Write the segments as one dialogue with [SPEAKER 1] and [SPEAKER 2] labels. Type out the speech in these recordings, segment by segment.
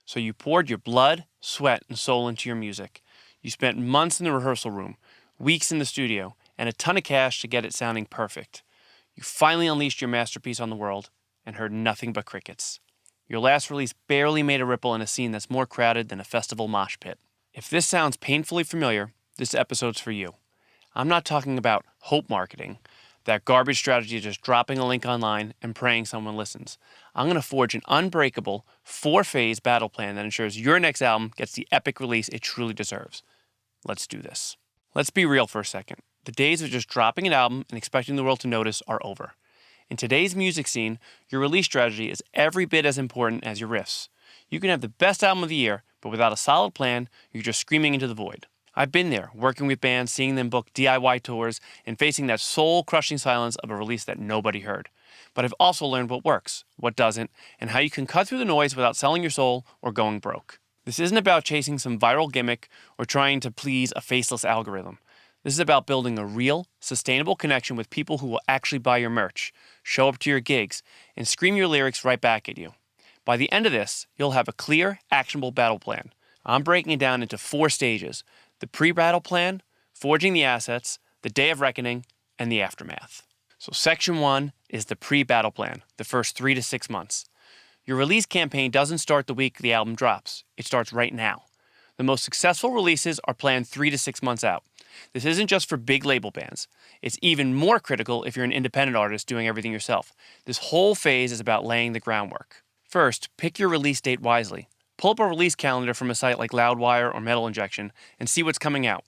[SPEAKER 1] So you poured your blood, sweat, and soul into your music. You spent months in the rehearsal room, weeks in the studio, and a ton of cash to get it sounding perfect. You finally unleashed your masterpiece on the world and heard nothing but crickets. Your last release barely made a ripple in a scene that's more crowded than a festival mosh pit. If this sounds painfully familiar, this episode's for you. I'm not talking about hope marketing, that garbage strategy of just dropping a link online and praying someone listens. I'm going to forge an unbreakable, 4-phase battle plan that ensures your next album gets the epic release it truly deserves. Let's do this. Let's be real for a second. The days of just dropping an album and expecting the world to notice are over. In today's music scene, your release strategy is every bit as important as your riffs. You can have the best album of the year, but without a solid plan, you're just screaming into the void. I've been there, working with bands, seeing them book DIY tours, and facing that soul-crushing silence of a release that nobody heard. But I've also learned what works, what doesn't, and how you can cut through the noise without selling your soul or going broke. This isn't about chasing some viral gimmick or trying to please a faceless algorithm. This is about building a real, sustainable connection with people who will actually buy your merch, show up to your gigs, and scream your lyrics right back at you. By the end of this, you'll have a clear, actionable battle plan. I'm breaking it down into 4 stages: the pre-battle plan, forging the assets, the day of reckoning, and the aftermath. So section 1 is the pre-battle plan, the first 3 to 6 months. Your release campaign doesn't start the week the album drops. It starts right now. The most successful releases are planned 3 to 6 months out. This isn't just for big label bands. It's even more critical if you're an independent artist doing everything yourself. This whole phase is about laying the groundwork. First, pick your release date wisely. Pull up a release calendar from a site like Loudwire or Metal Injection and see what's coming out.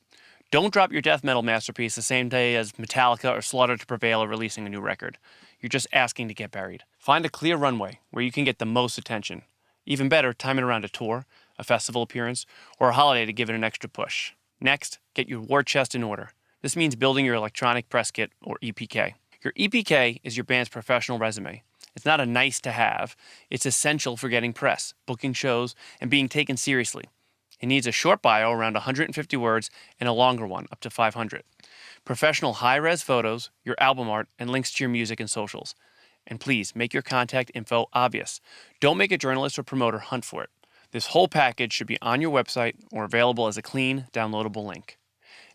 [SPEAKER 1] Don't drop your death metal masterpiece the same day as Metallica or Slaughter to Prevail are releasing a new record. You're just asking to get buried. Find a clear runway where you can get the most attention. Even better, time it around a tour, a festival appearance, or a holiday to give it an extra push. Next, get your war chest in order. This means building your electronic press kit, or EPK. Your EPK is your band's professional resume. It's not a nice to have. It's essential for getting press, booking shows, and being taken seriously. It needs a short bio around 150 words and a longer one up to 500. Professional high-res photos, your album art, and links to your music and socials. And please, make your contact info obvious. Don't make a journalist or promoter hunt for it. This whole package should be on your website or available as a clean, downloadable link.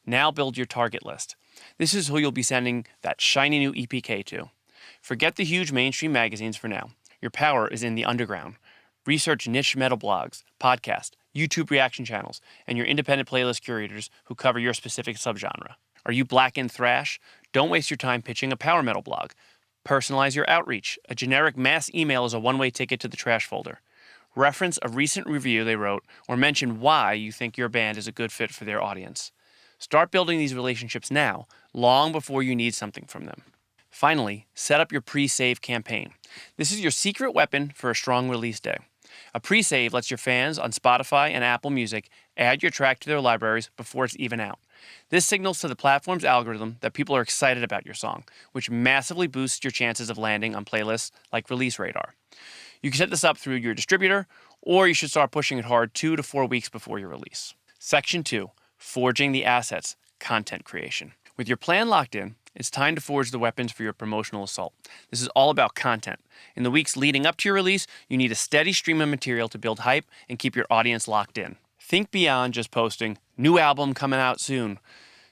[SPEAKER 1] Now build your target list. This is who you'll be sending that shiny new EPK to. Forget the huge mainstream magazines for now. Your power is in the underground. Research niche metal blogs, podcasts, YouTube reaction channels, and your independent playlist curators who cover your specific subgenre. Are you black and thrash? Don't waste your time pitching a power metal blog. Personalize your outreach. A generic mass email is a one-way ticket to the trash folder. Reference a recent review they wrote or mention why you think your band is a good fit for their audience. Start building these relationships now, long before you need something from them. Finally, set up your pre-save campaign. This is your secret weapon for a strong release day. A pre-save lets your fans on Spotify and Apple Music add your track to their libraries before it's even out. This signals to the platform's algorithm that people are excited about your song, which massively boosts your chances of landing on playlists like Release Radar. You can set this up through your distributor, or you should start pushing it hard 2 to 4 weeks before your release. Section 2, Forging the Assets, Content Creation. With your plan locked in, it's time to forge the weapons for your promotional assault. This is all about content. In the weeks leading up to your release, you need a steady stream of material to build hype and keep your audience locked in. Think beyond just posting, new album coming out soon.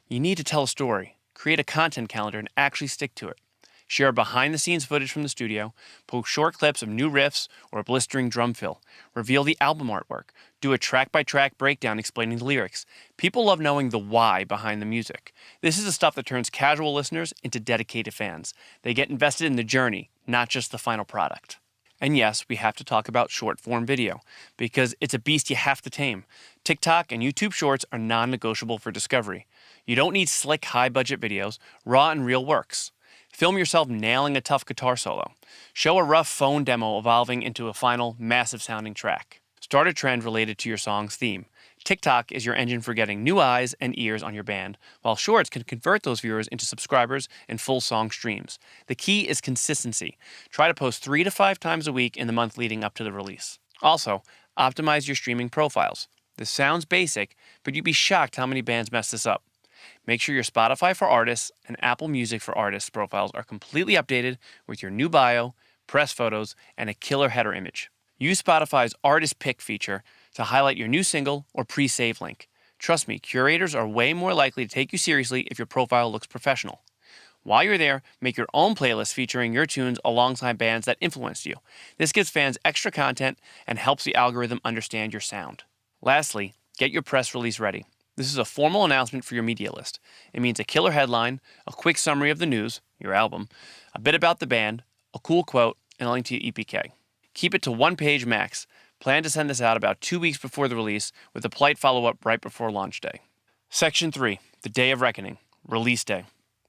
[SPEAKER 1] You need to tell a story, create a content calendar, and actually stick to it. Share behind-the-scenes footage from the studio, post short clips of new riffs or a blistering drum fill, reveal the album artwork, do a track-by-track breakdown explaining the lyrics. People love knowing the why behind the music. This is the stuff that turns casual listeners into dedicated fans. They get invested in the journey, not just the final product. And yes, we have to talk about short-form video, because it's a beast you have to tame. TikTok and YouTube Shorts are non-negotiable for discovery. You don't need slick, high-budget videos. Raw and real works. Film yourself nailing a tough guitar solo. Show a rough phone demo evolving into a final, massive-sounding track. Start a trend related to your song's theme. TikTok is your engine for getting new eyes and ears on your band, while Shorts can convert those viewers into subscribers and full song streams. The key is consistency. Try to post 3 to 5 times a week in the month leading up to the release. Also, optimize your streaming profiles. This sounds basic, but you'd be shocked how many bands mess this up. Make sure your Spotify for Artists and Apple Music for Artists profiles are completely updated with your new bio, press photos, and a killer header image. Use Spotify's Artist Pick feature to highlight your new single or pre-save link. Trust me, curators are way more likely to take you seriously if your profile looks professional. While you're there, make your own playlist featuring your tunes alongside bands that influenced you. This gives fans extra content and helps the algorithm understand your sound. Lastly, get your press release ready. This is a formal announcement for your media list. It means a killer headline, a quick summary of the news, your album, a bit about the band, a cool quote, and a link to your EPK. Keep it to one page max. Plan to send this out about 2 weeks before the release with a polite follow-up right before launch day. Section 3, the day of reckoning, release day.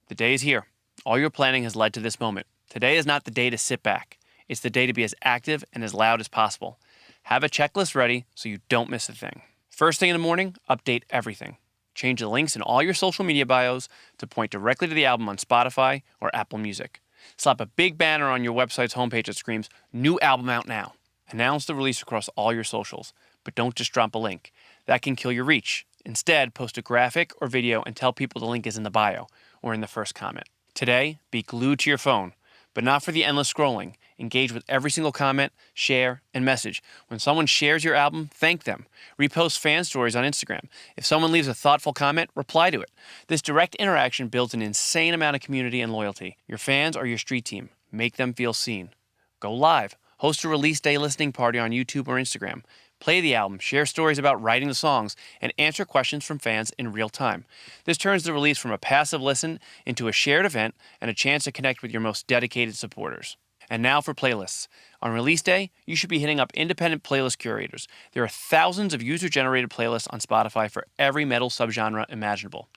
[SPEAKER 1] The day is here. All your planning has led to this moment. Today is not the day to sit back. It's the day to be as active and as loud as possible. Have a checklist ready so you don't miss a thing. First thing in the morning, update everything. Change the links in all your social media bios to point directly to the album on Spotify or Apple Music. Slap a big banner on your website's homepage that screams, "New album out now." Announce the release across all your socials, but don't just drop a link. That can kill your reach. Instead, post a graphic or video and tell people the link is in the bio or in the first comment. Today, be glued to your phone, but not for the endless scrolling. Engage with every single comment, share, and message. When someone shares your album, thank them. Repost fan stories on Instagram. If someone leaves a thoughtful comment, reply to it. This direct interaction builds an insane amount of community and loyalty. Your fans are your street team. Make them feel seen. Go live. Host a release day listening party on YouTube or Instagram. Play the album, share stories about writing the songs, and answer questions from fans in real time. This turns the release from a passive listen into a shared event and a chance to connect with your most dedicated supporters. And now for playlists. On release day, you should be hitting up independent playlist curators. There are thousands of user-generated playlists on Spotify for every metal subgenre imaginable.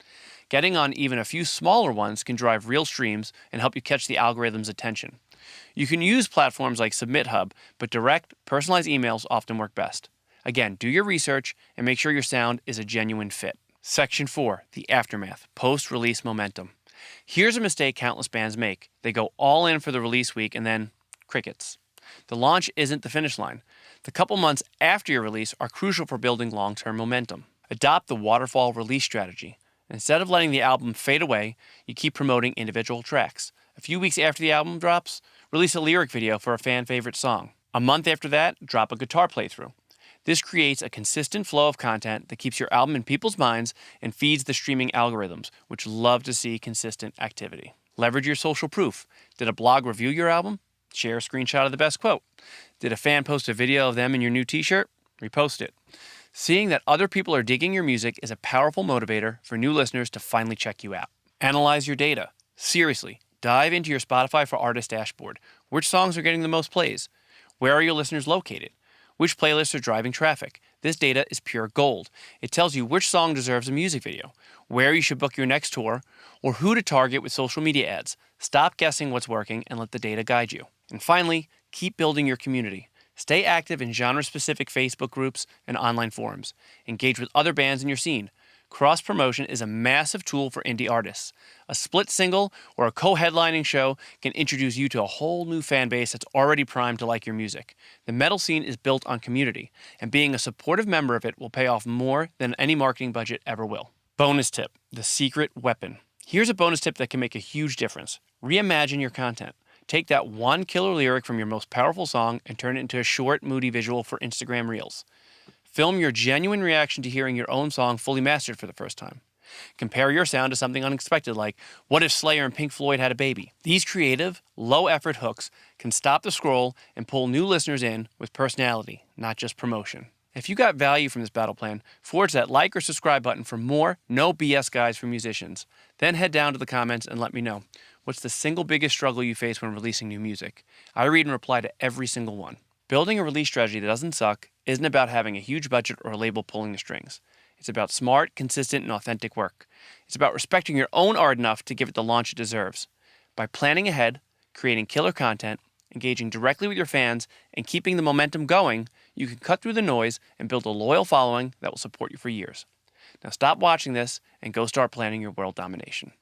[SPEAKER 1] Getting on even a few smaller ones can drive real streams and help you catch the algorithm's attention. You can use platforms like SubmitHub, but direct, personalized emails often work best. Again, do your research and make sure your sound is a genuine fit. Section 4, the aftermath, post-release momentum. Here's a mistake countless bands make. They go all in for the release week and then crickets. The launch isn't the finish line. The couple months after your release are crucial for building long-term momentum. Adopt the waterfall release strategy. Instead of letting the album fade away, you keep promoting individual tracks. A few weeks after the album drops, release a lyric video for a fan favorite song. A month after that, drop a guitar playthrough. This creates a consistent flow of content that keeps your album in people's minds and feeds the streaming algorithms, which love to see consistent activity. Leverage your social proof. Did a blog review your album? Share a screenshot of the best quote. Did a fan post a video of them in your new t-shirt? Repost it. Seeing that other people are digging your music is a powerful motivator for new listeners to finally check you out. Analyze your data. Seriously, dive into your Spotify for Artists dashboard. Which songs are getting the most plays? Where are your listeners located? Which playlists are driving traffic? This data is pure gold. It tells you which song deserves a music video, where you should book your next tour, or who to target with social media ads. Stop guessing what's working and let the data guide you. And finally, keep building your community. Stay active in genre-specific Facebook groups and online forums. Engage with other bands in your scene. Cross-promotion is a massive tool for indie artists. A split single or a co-headlining show can introduce you to a whole new fan base that's already primed to like your music. The metal scene is built on community, and being a supportive member of it will pay off more than any marketing budget ever will. Bonus tip, the secret weapon. Here's a bonus tip that can make a huge difference. Reimagine your content. Take that one killer lyric from your most powerful song and turn it into a short, moody visual for Instagram Reels. Film your genuine reaction to hearing your own song fully mastered for the first time. Compare your sound to something unexpected like, what if Slayer and Pink Floyd had a baby? These creative, low-effort hooks can stop the scroll and pull new listeners in with personality, not just promotion. If you got value from this battle plan, forge that like or subscribe button for more no BS guides for musicians. Then head down to the comments and let me know. What's the single biggest struggle you face when releasing new music? I read and reply to every single one. Building a release strategy that doesn't suck isn't about having a huge budget or a label pulling the strings. It's about smart, consistent, and authentic work. It's about respecting your own art enough to give it the launch it deserves. By planning ahead, creating killer content, engaging directly with your fans, and keeping the momentum going, you can cut through the noise and build a loyal following that will support you for years. Now stop watching this and go start planning your world domination.